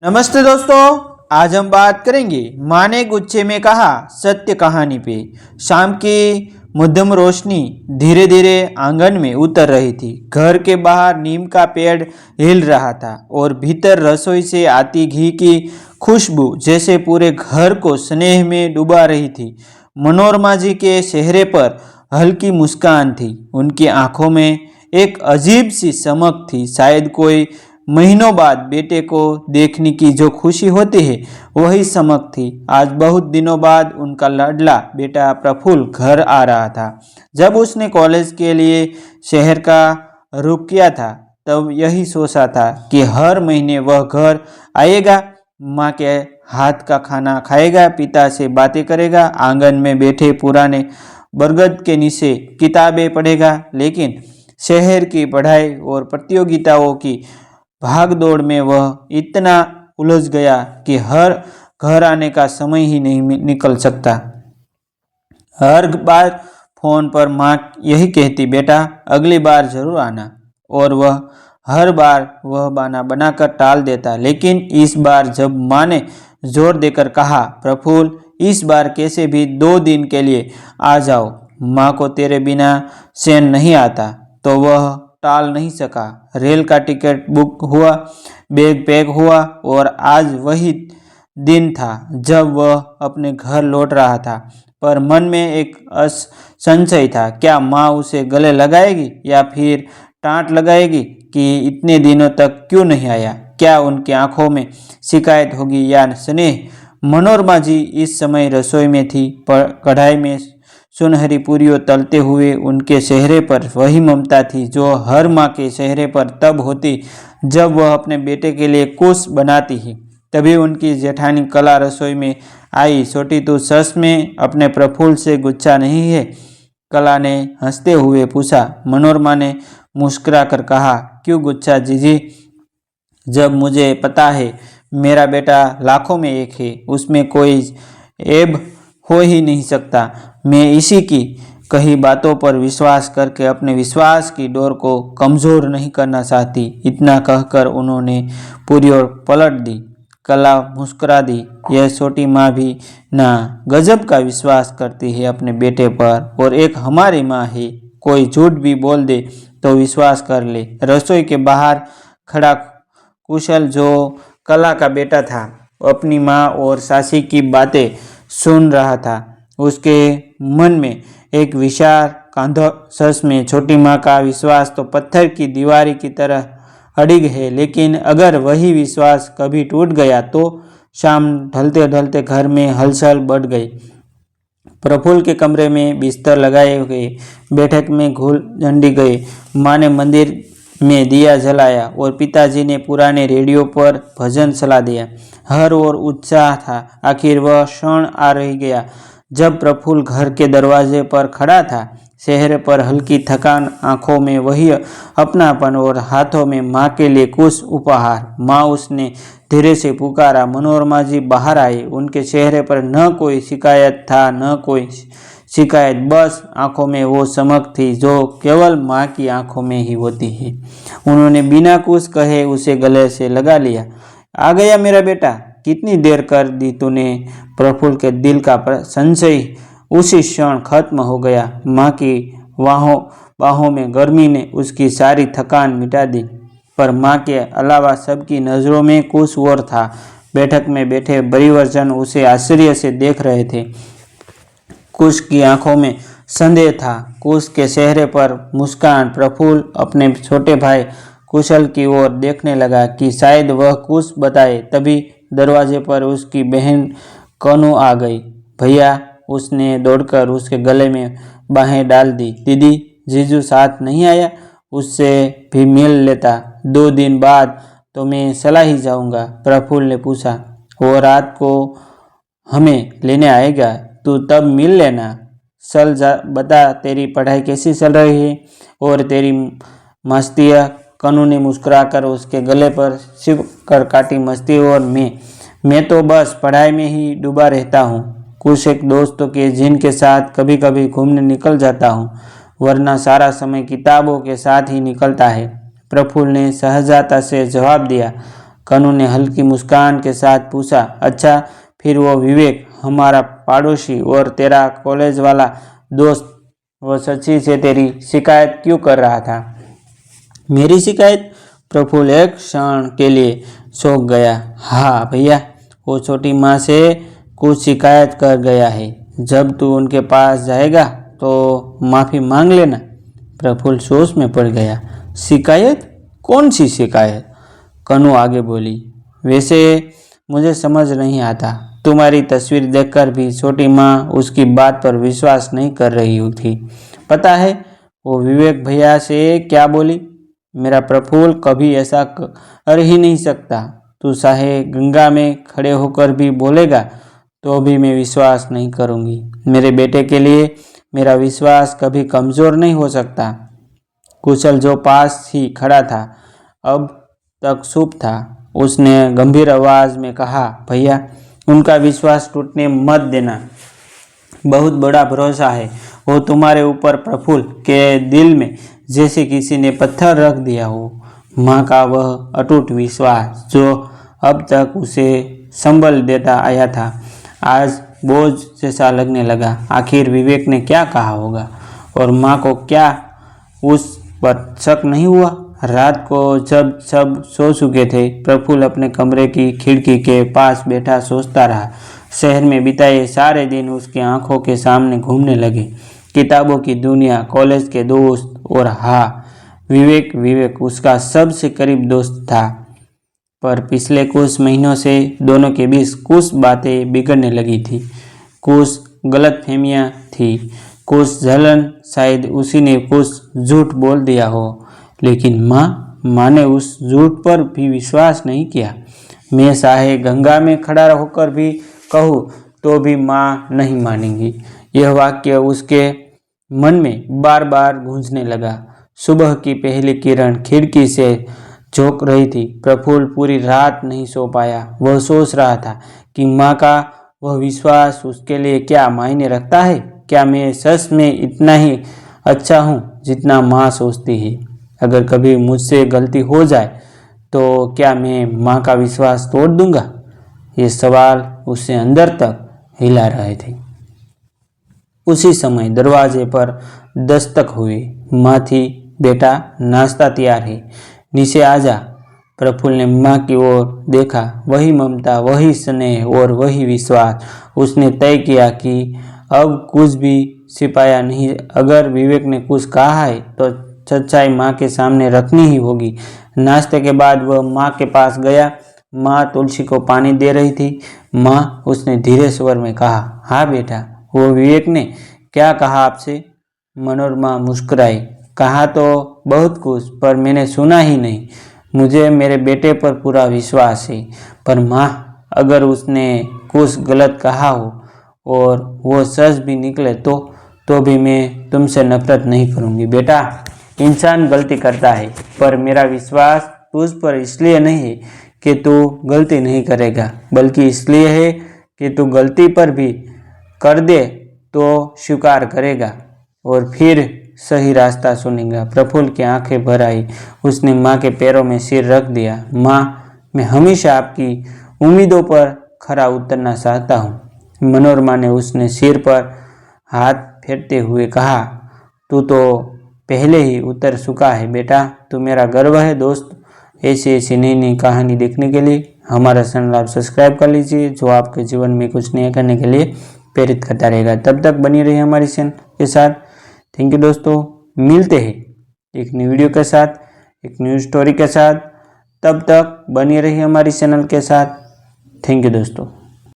नमस्ते दोस्तों। आज हम बात करेंगे माँ ने गुच्छे में कहा सत्य कहानी पे। शाम की मध्यम रोशनी धीरे धीरे आंगन में उतर रही थी। घर के बाहर नीम का पेड़ हिल रहा था और भीतर रसोई से आती घी की खुशबू जैसे पूरे घर को स्नेह में डुबा रही थी। मनोरमा जी के चेहरे पर हल्की मुस्कान थी। उनकी आंखों में एक अजीब सी चमक थी। शायद कोई महीनों बाद बेटे को देखने की जो खुशी होती है वही चमक थी। आज बहुत दिनों बाद उनका लाडला बेटा प्रफुल्ल घर आ रहा था। जब उसने कॉलेज के लिए शहर का रुख किया था तब यही सोचा था कि हर महीने वह घर आएगा, माँ के हाथ का खाना खाएगा, पिता से बातें करेगा, आंगन में बैठे पुराने बरगद के नीचे किताबें पढ़ेगा। लेकिन शहर की पढ़ाई और प्रतियोगिताओं की भाग दौड़ में वह इतना उलझ गया कि हर घर आने का समय ही नहीं निकल सकता। हर बार फोन पर माँ यही कहती, बेटा अगली बार जरूर आना, और वह हर बार वह बहाना बनाकर टाल देता। लेकिन इस बार जब माँ ने जोर देकर कहा, प्रफुल्ल इस बार कैसे भी 2 दिन के लिए आ जाओ, माँ को तेरे बिना चैन नहीं आता, तो वह टाल नहीं सका। रेल का टिकट बुक हुआ, बैग पैक हुआ और आज वही दिन था जब वह अपने घर लौट रहा था। पर मन में एक संशय था, क्या माँ उसे गले लगाएगी या फिर डांट लगाएगी कि इतने दिनों तक क्यों नहीं आया। क्या उनकी आंखों में शिकायत होगी या स्नेह। मनोरमा जी इस समय रसोई में थी। कढ़ाई में सुनहरी पूरियों तलते हुए उनके चेहरे पर वही ममता थी जो हर माँ के चेहरे पर तब होती जब वह अपने बेटे के लिए कुछ बनाती ही। तभी उनकी जेठानी कला रसोई में आई। छोटी तू सच में अपने प्रफुल्ल से गुस्सा नहीं है? कला ने हंसते हुए पूछा। मनोरमा ने मुस्कुरा कर कहा, क्यों गुस्सा जीजी, जब मुझे पता है मेरा बेटा लाखों में एक है, उसमें कोई ऐब हो ही नहीं सकता। मैं इसी की कही बातों पर विश्वास करके अपने विश्वास की डोर को कमज़ोर नहीं करना चाहती। इतना कहकर उन्होंने पूरी ओर पलट दी। कला मुस्कुरा दी। यह छोटी माँ भी ना गजब का विश्वास करती है अपने बेटे पर, और एक हमारी माँ है, कोई झूठ भी बोल दे तो विश्वास कर ले। रसोई के बाहर खड़ा कुशल, जो कला का बेटा था, अपनी माँ और सासी की बातें सुन रहा था। उसके मन में एक विचार कांधा, सच में छोटी माँ का विश्वास तो पत्थर की दीवार की तरह अड़िग है, लेकिन अगर वही विश्वास कभी टूट गया तो। शाम ढलते ढलते घर में हलचल बढ़ गई। प्रफुल्ल के कमरे में बिस्तर लगाए गए, बैठक में घुल झंडी गए, माँ ने मंदिर में दिया जलाया और पिताजी ने पुराने रेडियो पर भजन चला दिया। हर ओर उत्साह था। आखिर वह क्षण आ रही गया जब प्रफुल्ल घर के दरवाजे पर खड़ा था। चेहरे पर हल्की थकान, आंखों में वही अपनापन और हाथों में माँ के लिए कुछ उपहार। माँ, उसने धीरे से पुकारा। मनोरमा जी बाहर आए। उनके चेहरे पर न कोई शिकायत था न कोई शिकायत, बस आंखों में वो चमक थी जो केवल माँ की आंखों में ही होती है। उन्होंने बिना कुछ कहे उसे गले से लगा लिया। आ गया मेरा बेटा, कितनी देर कर दी तूने। प्रफुल्ल के दिल का संशय उसी क्षण खत्म हो गया। माँ की बाहों में गर्मी ने उसकी सारी थकान मिटा दी। पर माँ के अलावा सबकी नज़रों में कुछ और था। बैठक में बैठे परिवारजन उसे आश्चर्य से देख रहे थे। कुछ की आंखों में संदेह था, कुछ के चेहरे पर मुस्कान। प्रफुल्ल अपने छोटे भाई कुशल की ओर देखने लगा कि शायद वह कुछ बताए। तभी दरवाजे पर उसकी बहन कनु आ गई। भैया, उसने दौड़कर उसके गले में बाहें डाल दी। दीदी, जीजू साथ नहीं आया? उससे भी मिल लेता। 2 दिन बाद तो मैं चला ही जाऊंगा। प्रफुल्ल ने पूछा। वो रात को हमें लेने आएगा, तू तब मिल लेना। चल जा, बता तेरी पढ़ाई कैसी चल रही है और तेरी मस्तियाँ। कनु ने मुस्कुराकर उसके गले पर सिर कर काटी। मस्ती और मैं तो बस पढ़ाई में ही डूबा रहता हूँ। कुछ एक दोस्तों के जिनके साथ कभी कभी घूमने निकल जाता हूँ, वरना सारा समय किताबों के साथ ही निकलता है। प्रफुल्ल ने सहजता से जवाब दिया। कनु ने हल्की मुस्कान के साथ पूछा, अच्छा फिर वो विवेक हमारा पड़ोसी और तेरा कॉलेज वाला दोस्त वो सच्ची से तेरी शिकायत क्यों कर रहा था? मेरी शिकायत? प्रफुल्ल एक क्षण के लिए चौंक गया। हाँ भैया, वो छोटी माँ से कुछ शिकायत कर गया है। जब तू उनके पास जाएगा तो माफ़ी मांग लेना। प्रफुल्ल सोच में पड़ गया। शिकायत? कौन सी शिकायत? कनु आगे बोली, वैसे मुझे समझ नहीं आता, तुम्हारी तस्वीर देखकर भी छोटी माँ उसकी बात पर विश्वास नहीं कर रही थी। पता है वो विवेक भैया से क्या बोली? मेरा प्रफुल्ल कभी ऐसा कर ही नहीं सकता। तू चाहे गंगा में खड़े होकर भी बोलेगा तो भी मैं विश्वास नहीं करूँगी। मेरे बेटे के लिए मेरा विश्वास कभी कमज़ोर नहीं हो सकता। कुशल जो पास ही खड़ा था अब तक चुप था। उसने गंभीर आवाज में कहा, भैया उनका विश्वास टूटने मत देना। बहुत बड़ा भरोसा है वो तुम्हारे ऊपर। प्रफुल्ल के दिल में जैसे किसी ने पत्थर रख दिया हो। माँ का वह अटूट विश्वास जो अब तक उसे संबल देता आया था, आज बोझ जैसा लगने लगा। आखिर विवेक ने क्या कहा होगा और माँ को क्या उस पर शक नहीं हुआ? रात को जब सब सो चुके थे, प्रफुल्ल अपने कमरे की खिड़की के पास बैठा सोचता रहा। शहर में बिताए सारे दिन उसकी आंखों के सामने घूमने लगे। किताबों की दुनिया, कॉलेज के दोस्त और हाँ, विवेक उसका सबसे करीब दोस्त था। पर पिछले कुछ महीनों से दोनों के बीच कुछ बातें बिगड़ने लगी थी। कुछ गलतफहमियां थी, कुछ जलन, शायद उसी ने कुछ झूठ बोल दिया हो। लेकिन माँ ने उस झूठ पर भी विश्वास नहीं किया। मैं चाहे गंगा में खड़ा होकर भी कहूँ तो भी माँ नहीं मानेंगी। यह वाक्य उसके मन में बार बार गूंजने लगा। सुबह की पहली किरण खिड़की से झोंक रही थी। प्रफुल्ल पूरी रात नहीं सो पाया। वह सोच रहा था कि माँ का वह विश्वास उसके लिए क्या मायने रखता है। क्या मैं सच में इतना ही अच्छा हूँ जितना माँ सोचती है? अगर कभी मुझसे गलती हो जाए तो क्या मैं माँ का विश्वास तोड़ दूंगा? ये सवाल उससे अंदर तक हिला रहे थे। उसी समय दरवाजे पर दस्तक हुई। माँ थी, बेटा नाश्ता तैयार है, नीचे आ जा। प्रफुल्ल ने माँ की ओर देखा। वही ममता, वही स्नेह और वही विश्वास। उसने तय किया कि अब कुछ भी छिपाया नहीं। अगर विवेक ने कुछ कहा है तो सच्चाई माँ के सामने रखनी ही होगी। नाश्ते के बाद वह माँ के पास गया। माँ तुलसी को पानी दे रही थी। माँ, उसने धीरे स्वर में कहा, हाँ बेटा, वो विवेक ने क्या कहा आपसे? मनोरमा मुस्कुराई। कहा तो बहुत कुछ, पर मैंने सुना ही नहीं। मुझे मेरे बेटे पर पूरा विश्वास है, पर माँ, अगर उसने कुछ गलत कहा हो और वो सच भी निकले तो भी मैं तुमसे नफरत नहीं करूँगी। बेटा, इंसान गलती करता है, पर मेरा विश्वास तुझ पर इसलिए नहीं है कि तू गलती नहीं करेगा, बल्कि इसलिए है कि तू गलती पर भी कर दे तो स्वीकार करेगा और फिर सही रास्ता चुनेगा। प्रफुल्ल की आंखें भर आई। उसने माँ के पैरों में सिर रख दिया। माँ, मैं हमेशा आपकी उम्मीदों पर खरा उतरना चाहता हूँ। मनोरमा ने उसने सिर पर हाथ फेरते हुए कहा, तू तो पहले ही उतर चुका है बेटा। तू मेरा गर्व है। दोस्त, ऐसी नई नई कहानी देखने के लिए हमारा चैनल आप सब्सक्राइब कर लीजिए, जो आपके जीवन में कुछ नया करने के लिए प्रेरित करता रहेगा। तब तक बनी रही हमारी चैनल के साथ। थैंक यू दोस्तों। मिलते हैं एक नई वीडियो के साथ, एक न्यू स्टोरी के साथ। तब तक बनी रही हमारी चैनल के साथ। थैंक यू दोस्तों।